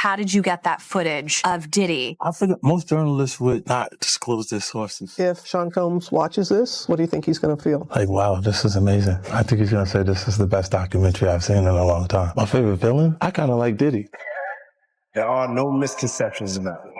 how did you get that footage of Diddy? I figured most journalists would not disclose their sources. If Sean Combs watches this, what do you think he's going to feel? Like, wow, this is amazing. I think he's going to say this is the best documentary I've seen in a long time. My favorite villain? I kind of like Diddy. There are no misconceptions about it.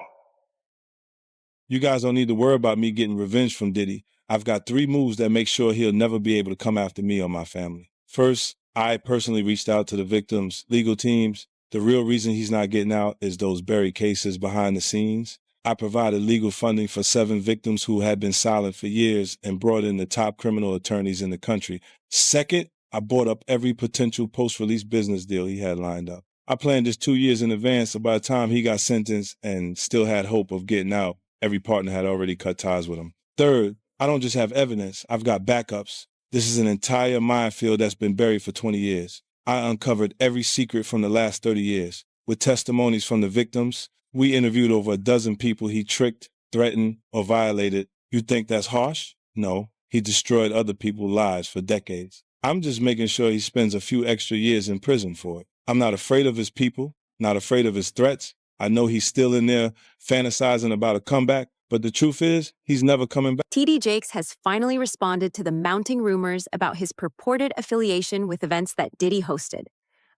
You guys don't need to worry about me getting revenge from Diddy. I've got 3 moves that make sure he'll never be able to come after me or my family. First, I personally reached out to the victims' legal teams. The real reason he's not getting out is those buried cases behind the scenes. I provided legal funding for 7 victims who had been silent for years and brought in the top criminal attorneys in the country. Second, I bought up every potential post-release business deal he had lined up. I planned this 2 years in advance, so by the time he got sentenced and still had hope of getting out, every partner had already cut ties with him. Third, I don't just have evidence, I've got backups. This is an entire minefield that's been buried for 20 years. I uncovered every secret from the last 30 years. With testimonies from the victims, we interviewed over a dozen people he tricked, threatened, or violated. You think that's harsh? No, he destroyed other people's lives for decades. I'm just making sure he spends a few extra years in prison for it. I'm not afraid of his people, not afraid of his threats. I know he's still in there fantasizing about a comeback, but the truth is, he's never coming back. T.D. Jakes has finally responded to the mounting rumors about his purported affiliation with events that Diddy hosted.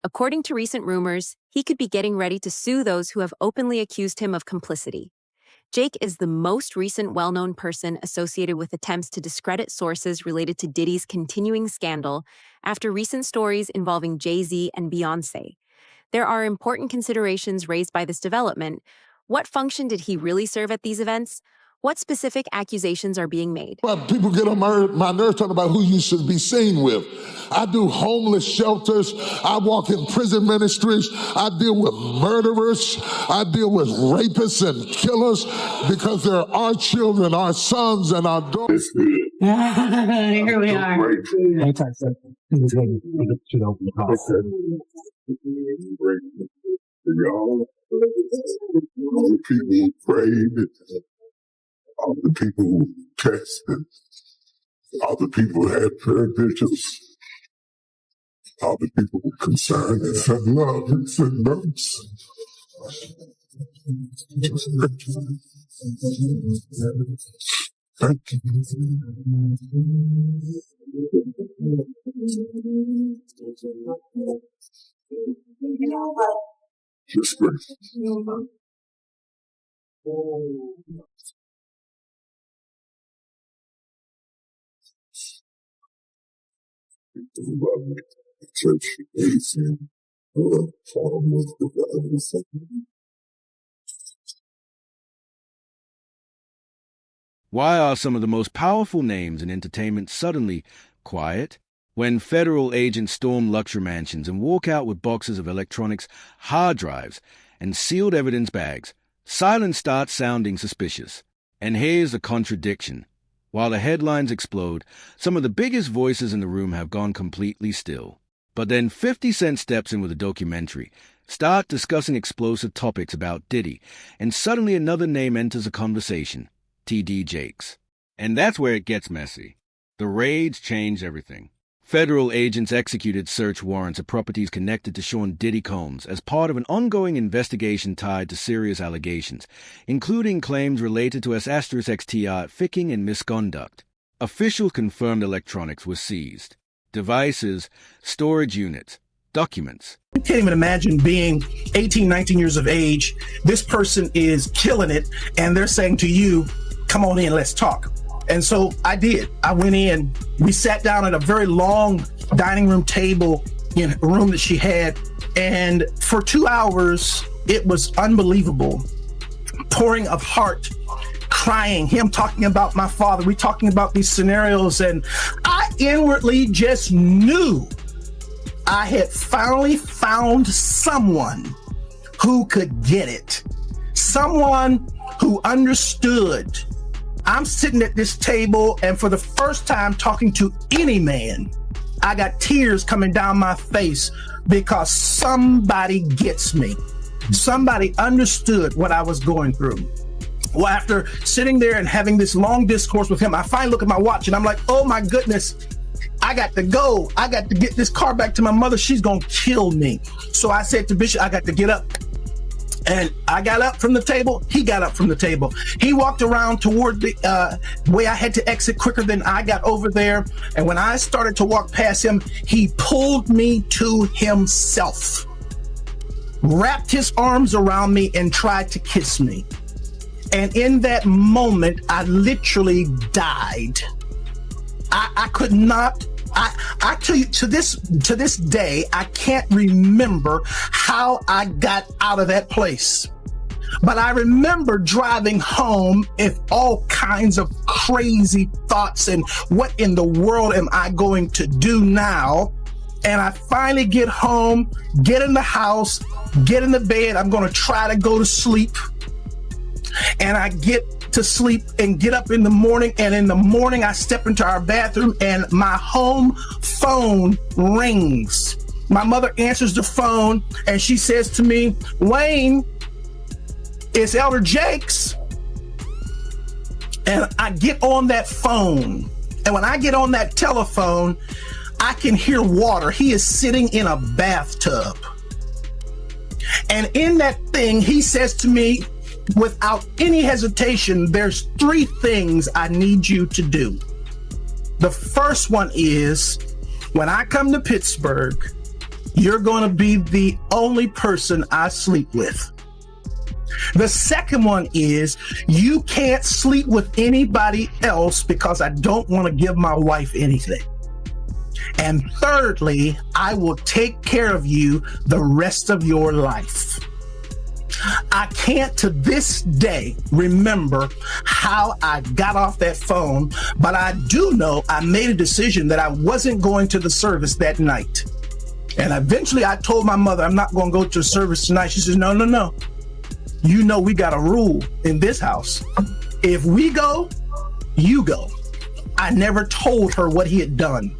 According to recent rumors, he could be getting ready to sue those who have openly accused him of complicity. Jake is the most recent well-known person associated with attempts to discredit sources related to Diddy's continuing scandal after recent stories involving Jay-Z and Beyoncé. There are important considerations raised by this development. What function did he really serve at these events? What specific accusations are being made? Well, people get on my nerves talking about who you should be seen with. I do homeless shelters. I walk in prison ministries. I deal with murderers. I deal with rapists and killers because they're our children, our sons, and our daughters. Here we are. All the people who prayed, all the people who texted, all the people who had prayer vigils, all the people who were concerned and sent love and sent notes. Thank you. Just great. Church, why are some of the most powerful names in entertainment suddenly quiet? When federal agents storm luxury mansions and walk out with boxes of electronics, hard drives, and sealed evidence bags, silence starts sounding suspicious. And here's the contradiction. While the headlines explode, some of the biggest voices in the room have gone completely still. But then 50 Cent steps in with a documentary, start discussing explosive topics about Diddy, and suddenly another name enters the conversation, T.D. Jakes. And that's where it gets messy. The raids changed everything. Federal agents executed search warrants at properties connected to Sean Diddy Combs as part of an ongoing investigation tied to serious allegations, including claims related to S*XTR ficking and misconduct. Officials confirmed electronics were seized. Devices, storage units, documents. You can't even imagine being 18, 19 years of age. This person is killing it, and they're saying to you, come on in, let's talk. And so I did. I went in, we sat down at a very long dining room table in a room that she had. And for 2 hours, it was unbelievable. Pouring of heart, crying, him talking about my father, we talking about these scenarios. And I inwardly just knew I had finally found someone who could get it. Someone who understood. I'm sitting at this table, and for the first time talking to any man, I got tears coming down my face because somebody gets me. Somebody understood what I was going through. Well, after sitting there and having this long discourse with him, I finally look at my watch and I'm like, oh my goodness, I got to go. I got to get this car back to my mother. She's going to kill me. So I said to Bishop, I got to get up. And I got up from the table. He got up from the table. He walked around toward the way I had to exit quicker than I got over there. And when I started to walk past him, he pulled me to himself, wrapped his arms around me, and tried to kiss me. And in that moment, I literally died. I could not. I tell you, to this day, I can't remember how I got out of that place. But I remember driving home with all kinds of crazy thoughts and what in the world am I going to do now? And I finally get home, get in the house, get in the bed. I'm going to try to go to sleep. And I get to sleep and get up in the morning. And in the morning, I step into our bathroom and my home phone rings. My mother answers the phone and she says to me, "Wayne, it's Elder Jakes." And I get on that phone. And when I get on that telephone, I can hear water. He is sitting in a bathtub. And in that thing, he says to me, without any hesitation, "There's 3 things I need you to do. The first one is, when I come to Pittsburgh, you're going to be the only person I sleep with. The second one is, you can't sleep with anybody else because I don't want to give my wife anything. And thirdly, I will take care of you the rest of your life." I can't to this day remember how I got off that phone, but I do know I made a decision that I wasn't going to the service that night. And eventually I told my mother, "I'm not going to go to the service tonight." She says, No. You know, we got a rule in this house. If we go, you go. I never told her what he had done.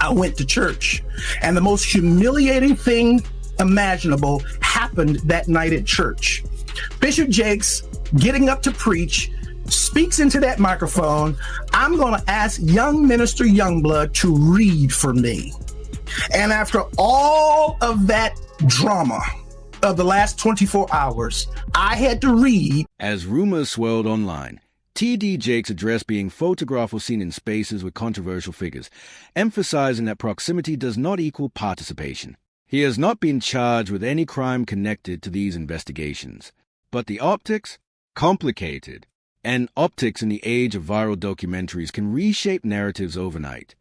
I went to church, and the most humiliating thing imaginable happened that night at church. Bishop Jakes, getting up to preach, speaks into that microphone. "I'm going to ask young minister Youngblood to read for me." And after all of that drama of the last 24 hours, I had to read. As rumors swirled online, T.D. Jakes addressed being photographed or seen in spaces with controversial figures, emphasizing that proximity does not equal participation. He has not been charged with any crime connected to these investigations. But the optics? Complicated. And optics in the age of viral documentaries can reshape narratives overnight.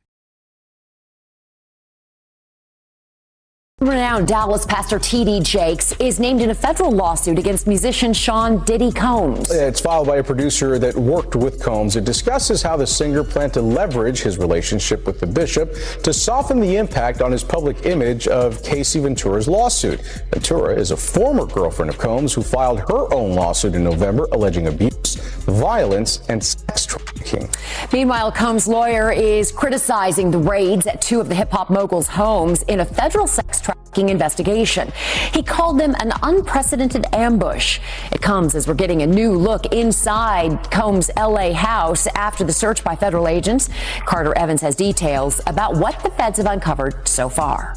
Renowned Dallas pastor T.D. Jakes is named in a federal lawsuit against musician Sean Diddy Combs. It's filed by a producer that worked with Combs. It discusses how the singer planned to leverage his relationship with the bishop to soften the impact on his public image of Casey Ventura's lawsuit. Ventura is a former girlfriend of Combs who filed her own lawsuit in November alleging abuse, violence, and sex trafficking. Meanwhile, Combs' lawyer is criticizing the raids at 2 of the hip-hop mogul's homes in a federal sex trafficking investigation. He called them an unprecedented ambush. It comes as we're getting a new look inside Combs' L.A. house after the search by federal agents. Carter Evans has details about what the feds have uncovered so far.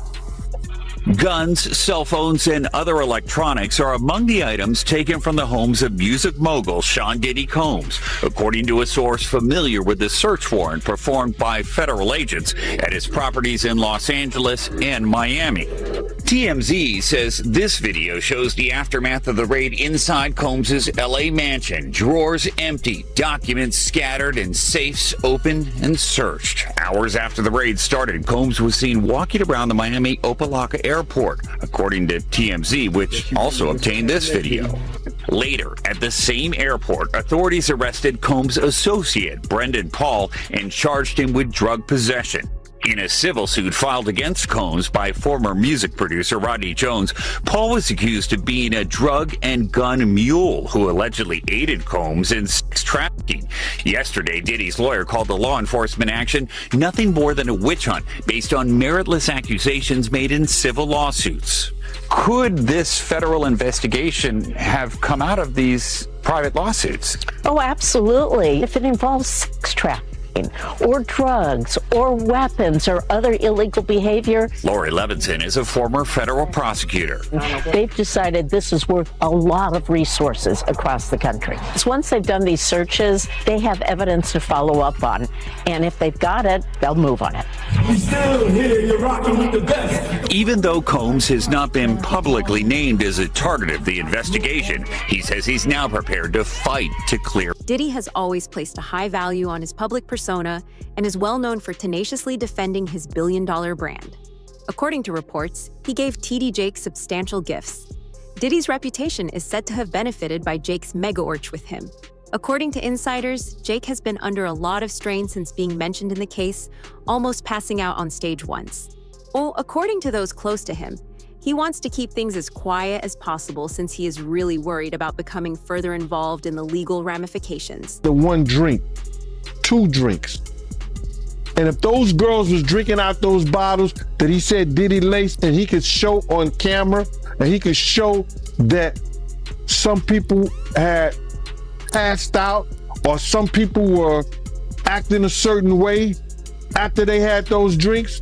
Guns, cell phones, and other electronics are among the items taken from the homes of music mogul Sean Diddy Combs, according to a source familiar with the search warrant performed by federal agents at his properties in Los Angeles and Miami. TMZ says this video shows the aftermath of the raid inside Combs' LA mansion. Drawers empty, documents scattered, and safes opened and searched. Hours after the raid started, Combs was seen walking around the Miami Opa-locka airport, according to TMZ, which also obtained this video. Later, at the same airport, authorities arrested Combs' associate, Brendan Paul, and charged him with drug possession. In a civil suit filed against Combs by former music producer Rodney Jones, Paul was accused of being a drug and gun mule who allegedly aided Combs in sex trafficking. Yesterday, Diddy's lawyer called the law enforcement action nothing more than a witch hunt based on meritless accusations made in civil lawsuits. Could this federal investigation have come out of these private lawsuits? Oh, absolutely. If it involves sex trafficking. trafficking or drugs or weapons or other illegal behavior. Lori Levinson is a former federal prosecutor. They've decided this is worth a lot of resources across the country. So once they've done these searches, they have evidence to follow up on. And if they've got it, they'll move on it. We still here, you're rocking with the best. Even though Combs has not been publicly named as a target of the investigation, he says he's now prepared to fight to clear. Diddy has always placed a high value on his public persona and is well known for tenaciously defending his billion-dollar brand. According to reports, he gave T.D. Jake substantial gifts. Diddy's reputation is said to have benefited by Jake's mega-orch with him. According to insiders, Jake has been under a lot of strain since being mentioned in the case, almost passing out on stage once. Well, according to those close to him, he wants to keep things as quiet as possible since he is really worried about becoming further involved in the legal ramifications. The one drink, 2 drinks. And if those girls was drinking out those bottles that he said Diddy laced, and he could show on camera, and he could show that some people had passed out or some people were acting a certain way after they had those drinks,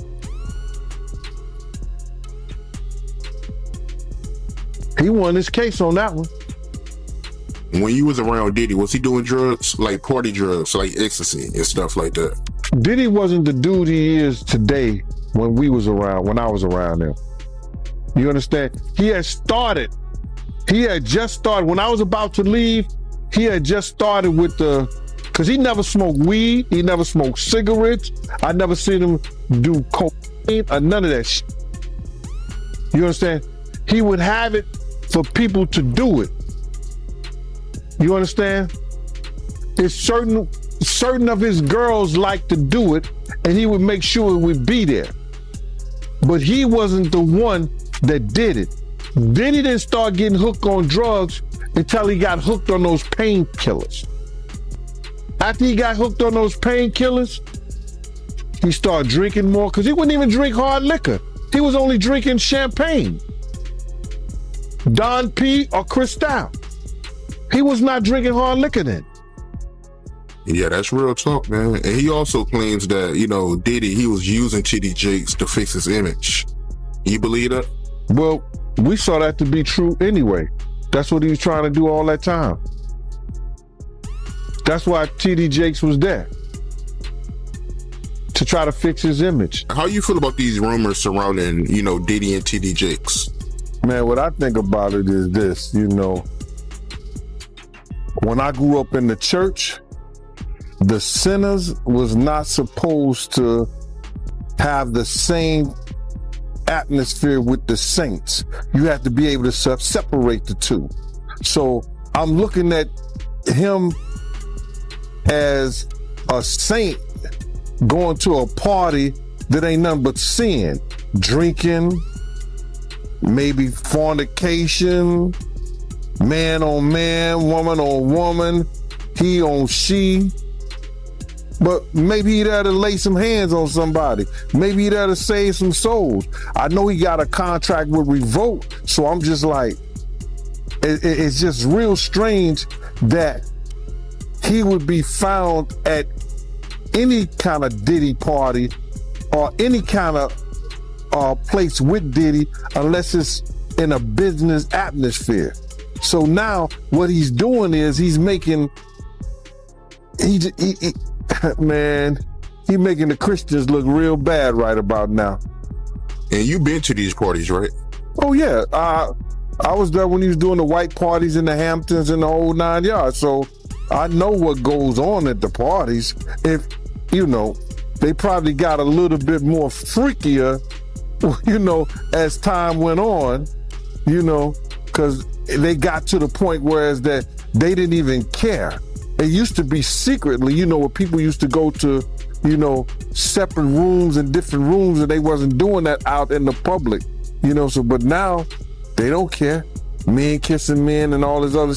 he won his case on that one. When you was around Diddy, was he doing drugs, like party drugs, like ecstasy and stuff like that? Diddy wasn't the dude he is today when I was around him. You understand? He had just started. When I was about to leave, he had just started with because he never smoked weed, he never smoked cigarettes. I never seen him do cocaine or none of that shit. You understand? He would have it for people to do it. You understand? It's certain of his girls like to do it, and he would make sure it would be there. But he wasn't the one that did it. Then he didn't start getting hooked on drugs until he got hooked on those painkillers. After he got hooked on those painkillers, he started drinking more, because he wouldn't even drink hard liquor. He was only drinking champagne, Don P or Cristal. He was not drinking hard liquor then. Yeah, that's real talk, man. And he also claims that, Diddy, he was using T.D. Jakes to fix his image. You believe that? Well, we saw that to be true anyway. That's what he was trying to do all that time. That's why T.D. Jakes was there, to try to fix his image. How you feel about these rumors surrounding, Diddy and T.D. Jakes? Man, what I think about it is this, when I grew up in the church, the sinners was not supposed to have the same atmosphere with the saints. You have to be able to separate the two. So I'm looking at him as a saint going to a party that ain't nothing but sin, drinking, maybe fornication, man on man, woman on woman, he on she. But maybe he'd have to lay some hands on somebody. Maybe he'd have to save some souls. I know he got a contract with Revolt, so I'm just like, it's just real strange that he would be found at any kind of Diddy party or any kind of place with Diddy unless it's in a business atmosphere. So now what he's doing is he's making, man, he making the Christians look real bad right about now. And you've been to these parties, right? Oh yeah, I was there when he was doing the white parties in the Hamptons and the whole 9 yards. So I know what goes on at the parties. If, they probably got a little bit more freakier, as time went on, because they got to the point whereas that they didn't even care. It used to be secretly, where people used to go to, separate rooms and different rooms, and they wasn't doing that out in the public, but now they don't care. Men kissing men and all this other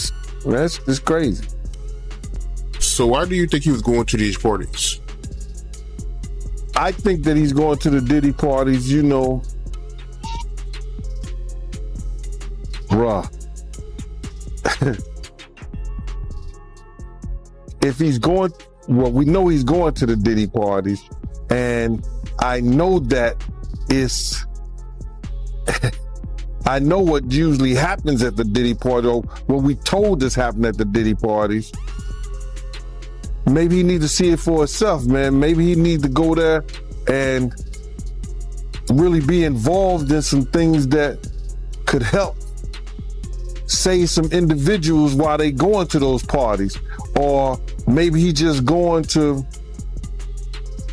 that's it's crazy. So why do you think he was going to these parties? I think that he's going to the Diddy parties, bruh. If he's going well, we know he's going to the Diddy parties, and I know that it's, I know what usually happens at the Diddy party, or what we told us happened at the Diddy parties. Maybe he need to see it for himself, man. Maybe he need to go there and really be involved in some things that could help save some individuals while they going to those parties. Or maybe he just going to,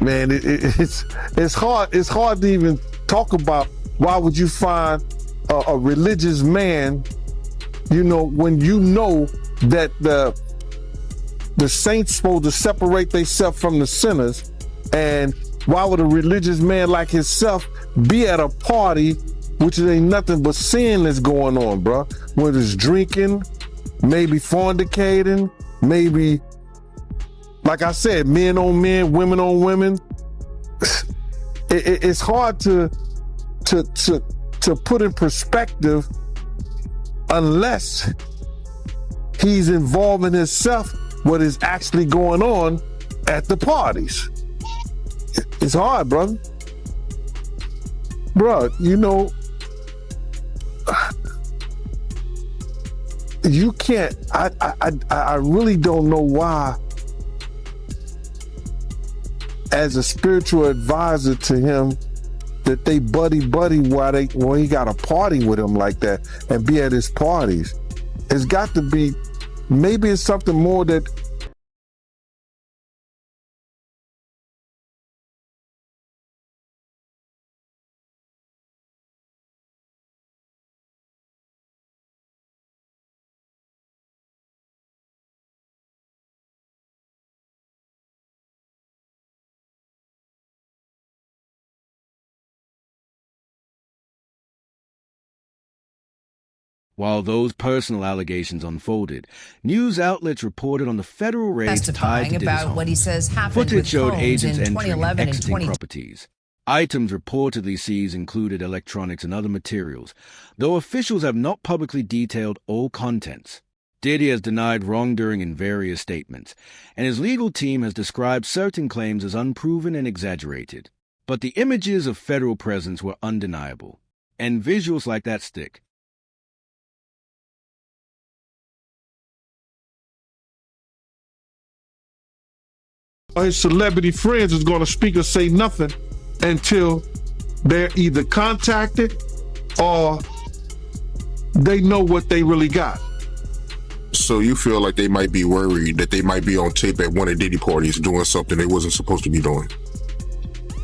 man, it's hard to even talk about. Why would you find a religious man, you know, when you know that the saints supposed to separate themselves from the sinners? And why would a religious man like himself be at a party which ain't nothing but sin that's going on, bro? Whether it's drinking, maybe fornicating, maybe, like I said, men on men, women on women. It's hard to put in perspective unless he's involving himself what is actually going on at the parties. It's hard, brother. Bro, you know, you can't, I really don't know why, as a spiritual advisor to him, that they buddy while he got a party with him like that and be at his parties. It's got to be, maybe it's something more that While those personal allegations unfolded, news outlets reported on the federal raids tied to Diddy's about home. what he says happened Footage with showed Combs agents in entering and 2011 and exiting properties. Items reportedly seized included electronics and other materials, though officials have not publicly detailed all contents. Diddy has denied wrongdoing in various statements, and his legal team has described certain claims as unproven and exaggerated. But the images of federal presence were undeniable, and visuals like that stick. his celebrity friends is going to speak or say nothing until they're either contacted or they know what they really got. So you feel like they might be worried that they might be on tape at one of Diddy parties doing something they wasn't supposed to be doing?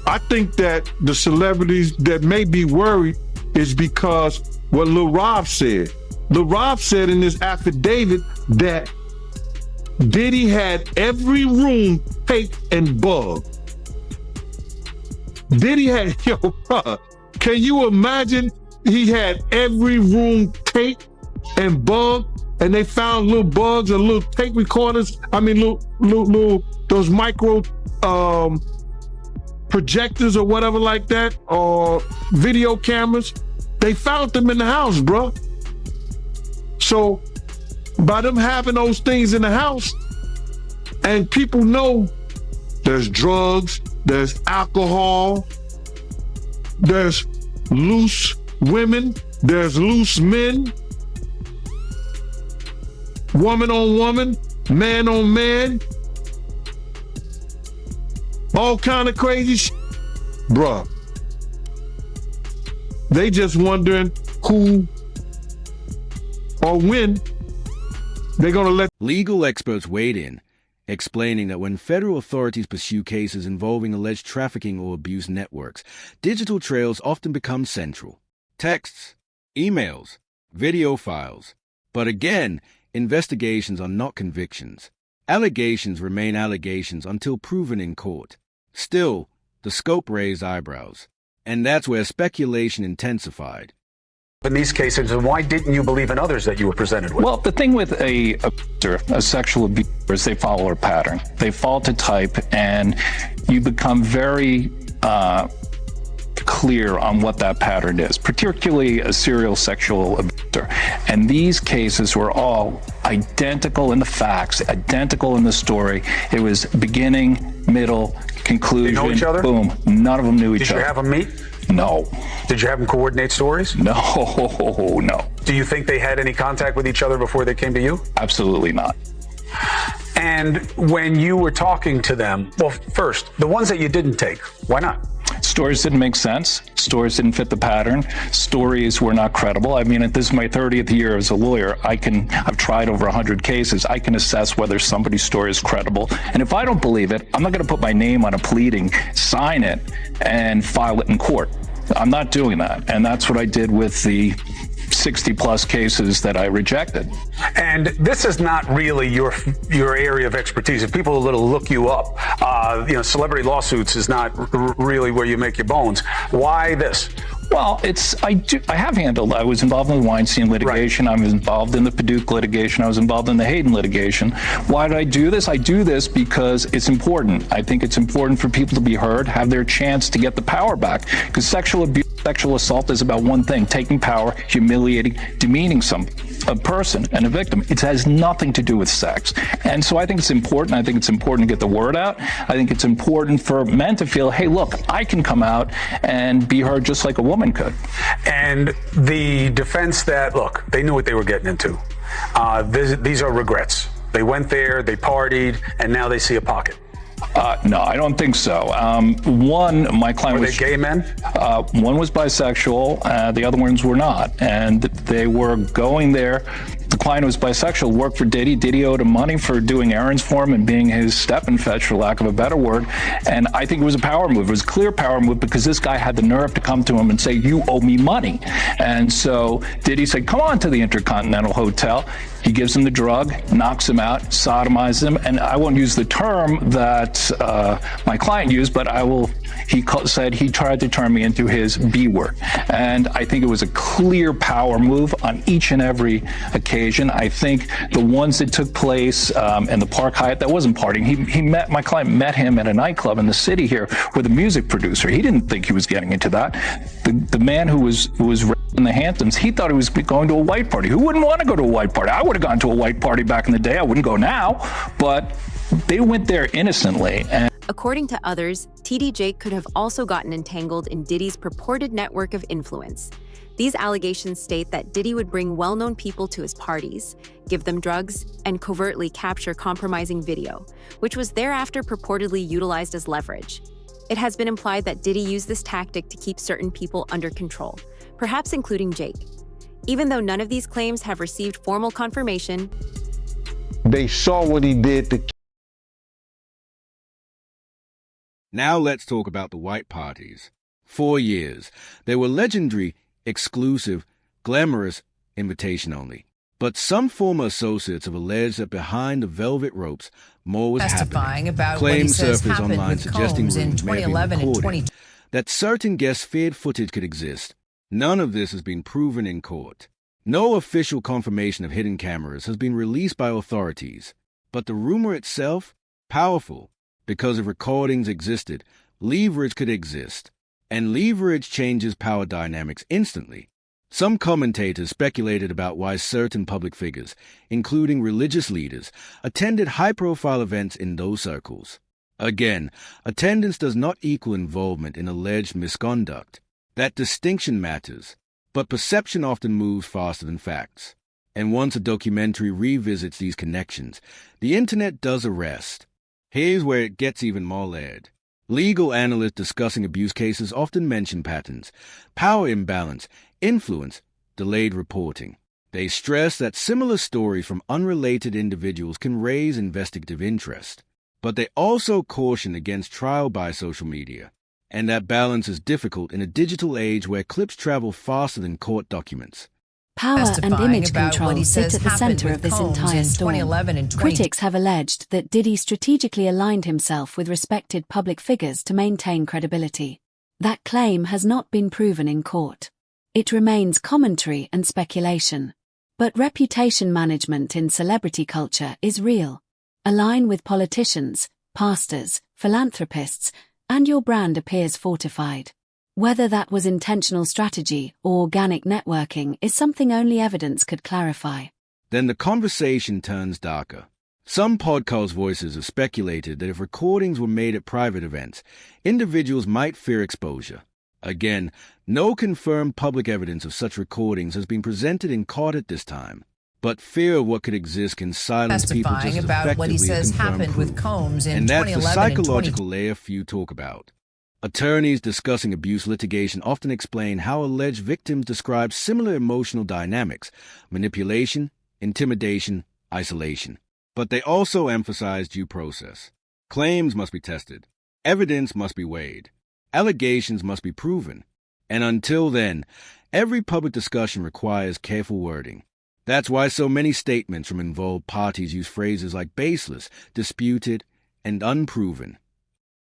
I think that the celebrities that may be worried is because what Lil Rob said. Lil Rob said in this affidavit that Diddy had every room taped and bugged. Diddy had, yo, bro, can you imagine? He had every room taped and bugged, and they found little bugs and little tape recorders. I mean, little those micro projectors or whatever like that, or video cameras. They found them in the house, bro. So by them having those things in the house, and people know there's drugs, there's alcohol, there's loose women, there's loose men, woman on woman, man on man, all kind of crazy shit. Bruh, they just wondering who or when they're gonna let. Legal experts weighed in, explaining that when federal authorities pursue cases involving alleged trafficking or abuse networks, digital trails often become central. Texts, emails, video files. But again, investigations are not convictions. Allegations remain allegations until proven in court. Still, the scope raised eyebrows. And that's where speculation intensified. In these cases, and why didn't you believe in others that you were presented with? Well, the thing with a sexual abuser is they follow a pattern. They fall to type, and you become very clear on what that pattern is, particularly a serial sexual abuser. And these cases were all identical in the facts, identical in the story. It was beginning, middle, conclusion. They know each other? Boom. None of them knew each other. Did you have them meet? No. Did you have them coordinate stories? No, no. Do you think they had any contact with each other before they came to you? Absolutely not. And when you were talking to them, well, first, the ones that you didn't take, why not? Stories didn't make sense. Stories didn't fit the pattern. Stories were not credible. I mean, this is my 30th year as a lawyer. I've tried over 100 cases. I can assess whether somebody's story is credible. And if I don't believe it, I'm not going to put my name on a pleading, sign it, and file it in court. I'm not doing that. And that's what I did with the 60 plus cases that I rejected. And this is not really your area of expertise. If people will look you up, celebrity lawsuits is not really where you make your bones. Why this? Well, I was involved in the Weinstein litigation. Right. I was involved in the Paducah litigation. I was involved in the Hayden litigation. Why did I do this? I do this because it's important. I think it's important for people to be heard, have their chance to get the power back. Because sexual abuse, sexual assault is about one thing: taking power, humiliating, demeaning a person and a victim. It has nothing to do with sex. And so I think it's important. I think it's important to get the word out. I think it's important for men to feel, hey, look, I can come out and be heard just like a woman could. And the defense that, look, they knew what they were getting into. These are regrets. They went there, they partied, and now they see a pocket. No, I don't think so. My client were they gay men? One was bisexual. The other ones were not. And they were going there. The client was bisexual, worked for Diddy. Diddy owed him money for doing errands for him and being his step and fetch, for lack of a better word. And I think it was a power move. It was a clear power move because this guy had the nerve to come to him and say, you owe me money. And so Diddy said, come on to the Intercontinental Hotel. He gives him the drug, knocks him out, sodomizes him. And I won't use the term that my client used, but said he tried to turn me into his B word. And I think it was a clear power move on each and every occasion. I think the ones that took place in the Park Hyatt, that wasn't partying. My client met him at a nightclub in the city here with a music producer. He didn't think he was getting into that. The man who was in the Hamptons, he thought he was going to a white party. Who wouldn't want to go to a white party? I would have gone to a white party back in the day. I wouldn't go now, but they went there innocently. And according to others, T.D. Jake could have also gotten entangled in Diddy's purported network of influence. These allegations state that Diddy would bring well-known people to his parties, give them drugs, and covertly capture compromising video, which was thereafter purportedly utilized as leverage. It has been implied that Diddy used this tactic to keep certain people under control, perhaps including Jake. Even though none of these claims have received formal confirmation, they saw what he did to. Now let's talk about the white parties. 4 years. They were legendary, exclusive, glamorous, invitation only. But some former associates have alleged that behind the velvet ropes, more was testifying happening. About Claims what he says surfaced happened online with suggesting Combs in rooms may have been 2011 and recorded, that certain guests feared footage could exist. None of this has been proven in court. No official confirmation of hidden cameras has been released by authorities. But the rumor itself, powerful, because if recordings existed, leverage could exist. And leverage changes power dynamics instantly. Some commentators speculated about why certain public figures, including religious leaders, attended high-profile events in those circles. Again, attendance does not equal involvement in alleged misconduct. That distinction matters, but perception often moves faster than facts. And once a documentary revisits these connections, the internet does arrest. Here's where it gets even more layered. Legal analysts discussing abuse cases often mention patterns: power imbalance, influence, delayed reporting. They stress that similar stories from unrelated individuals can raise investigative interest. But they also caution against trial by social media. And that balance is difficult in a digital age where clips travel faster than court documents. Power and image about control what he sit says at the happened center with of this Combs entire in storm. 2011 and Critics have alleged that Diddy strategically aligned himself with respected public figures to maintain credibility. That claim has not been proven in court. It remains commentary and speculation. But reputation management in celebrity culture is real. Align with politicians, pastors, philanthropists, and your brand appears fortified. Whether that was intentional strategy or organic networking is something only evidence could clarify. Then the conversation turns darker. Some podcast voices have speculated that if recordings were made at private events, individuals might fear exposure. Again, no confirmed public evidence of such recordings has been presented in court at this time. But fear of what could exist can silence people just as about what he effectively as says happened confirmed with proof. Combs in And that's the 2011 and psychological layer few talk about. Attorneys discussing abuse litigation often explain how alleged victims describe similar emotional dynamics: manipulation, intimidation, isolation. But they also emphasize due process. Claims must be tested. Evidence must be weighed. Allegations must be proven. And until then, every public discussion requires careful wording. That's why so many statements from involved parties use phrases like baseless, disputed, and unproven.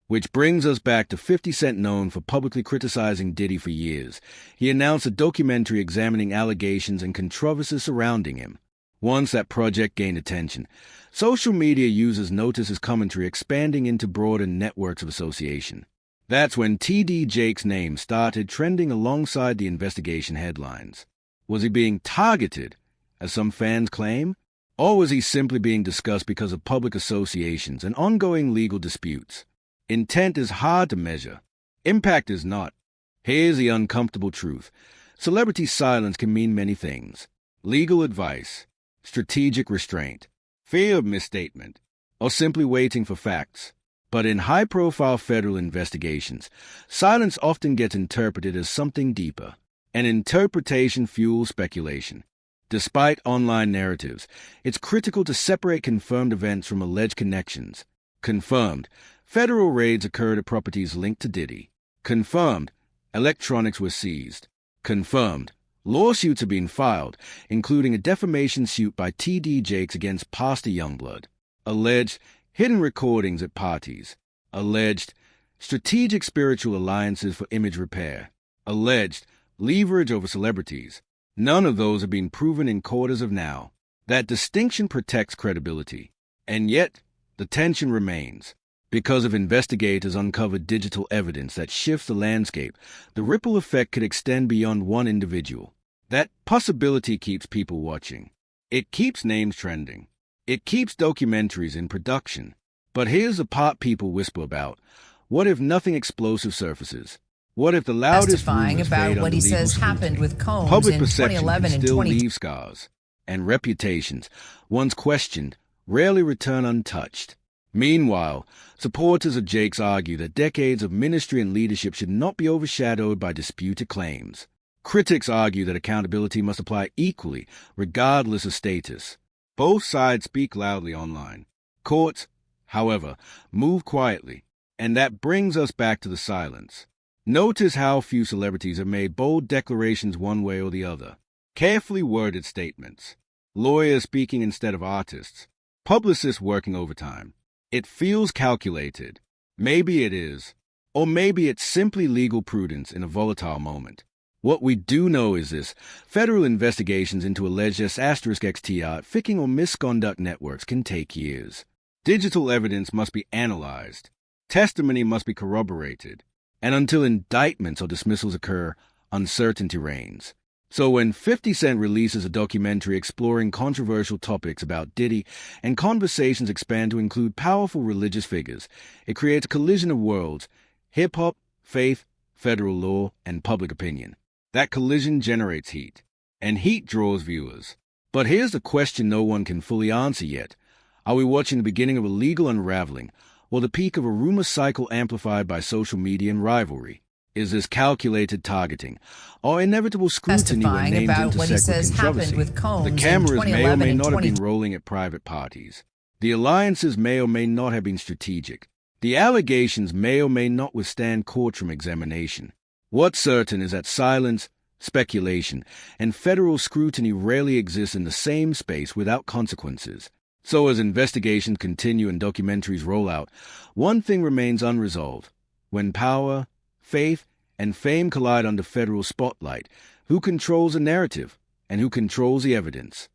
Which brings us back to 50 Cent, known for publicly criticizing Diddy for years. He announced a documentary examining allegations and controversies surrounding him. Once that project gained attention, social media users noticed his commentary expanding into broader networks of association. That's when T.D. Jake's name started trending alongside the investigation headlines. Was he being targeted, as some fans claim? Or was he simply being discussed because of public associations and ongoing legal disputes? Intent is hard to measure. Impact is not. Here's the uncomfortable truth. Celebrity silence can mean many things. Legal advice, strategic restraint, fear of misstatement, or simply waiting for facts. But in high-profile federal investigations, silence often gets interpreted as something deeper, and interpretation fuels speculation. Despite online narratives, it's critical to separate confirmed events from alleged connections. Confirmed, federal raids occurred at properties linked to Diddy. Confirmed, electronics were seized. Confirmed, lawsuits have been filed, including a defamation suit by T.D. Jakes against Pastor Youngblood. Alleged, hidden recordings at parties. Alleged, strategic spiritual alliances for image repair. Alleged, leverage over celebrities. None of those have been proven in court as of now. That distinction protects credibility. And yet, the tension remains. Because if investigators uncover digital evidence that shifts the landscape, the ripple effect could extend beyond one individual. That possibility keeps people watching. It keeps names trending. It keeps documentaries in production. But here's the part people whisper about. What if nothing explosive surfaces? What if the loudest rumors about fade what under he legal says scrutiny? happened with Combs Public in perception 2011 can and still 20 leave scars, and reputations, once questioned, rarely return untouched. Meanwhile, supporters of Jakes argue that decades of ministry and leadership should not be overshadowed by disputed claims. Critics argue that accountability must apply equally, regardless of status. Both sides speak loudly online. Courts, however, move quietly, and that brings us back to the silence. Notice how few celebrities have made bold declarations one way or the other. Carefully worded statements. Lawyers speaking instead of artists. Publicists working overtime. It feels calculated. Maybe it is. Or maybe it's simply legal prudence in a volatile moment. What we do know is this: federal investigations into alleged *XTR phishing or misconduct networks can take years. Digital evidence must be analyzed. Testimony must be corroborated. And until indictments or dismissals occur, uncertainty reigns. So when 50 Cent releases a documentary exploring controversial topics about Diddy and conversations expand to include powerful religious figures, it creates a collision of worlds: hip-hop, faith, federal law, and public opinion. That collision generates heat, and heat draws viewers. But here's the question no one can fully answer yet. Are we watching the beginning of a legal unraveling, or the peak of a rumor cycle amplified by social media and rivalry? Is this calculated targeting, or inevitable scrutiny when names about what he intersect says with happened controversy? with Combs The in cameras may or may 2011 and not have been 20 rolling at private parties. The alliances may or may not have been strategic. The allegations may or may not withstand courtroom examination. What's certain is that silence, speculation, and federal scrutiny rarely exist in the same space without consequences. So as investigations continue and documentaries roll out, one thing remains unresolved. When power, faith, and fame collide under federal spotlight, who controls the narrative and who controls the evidence?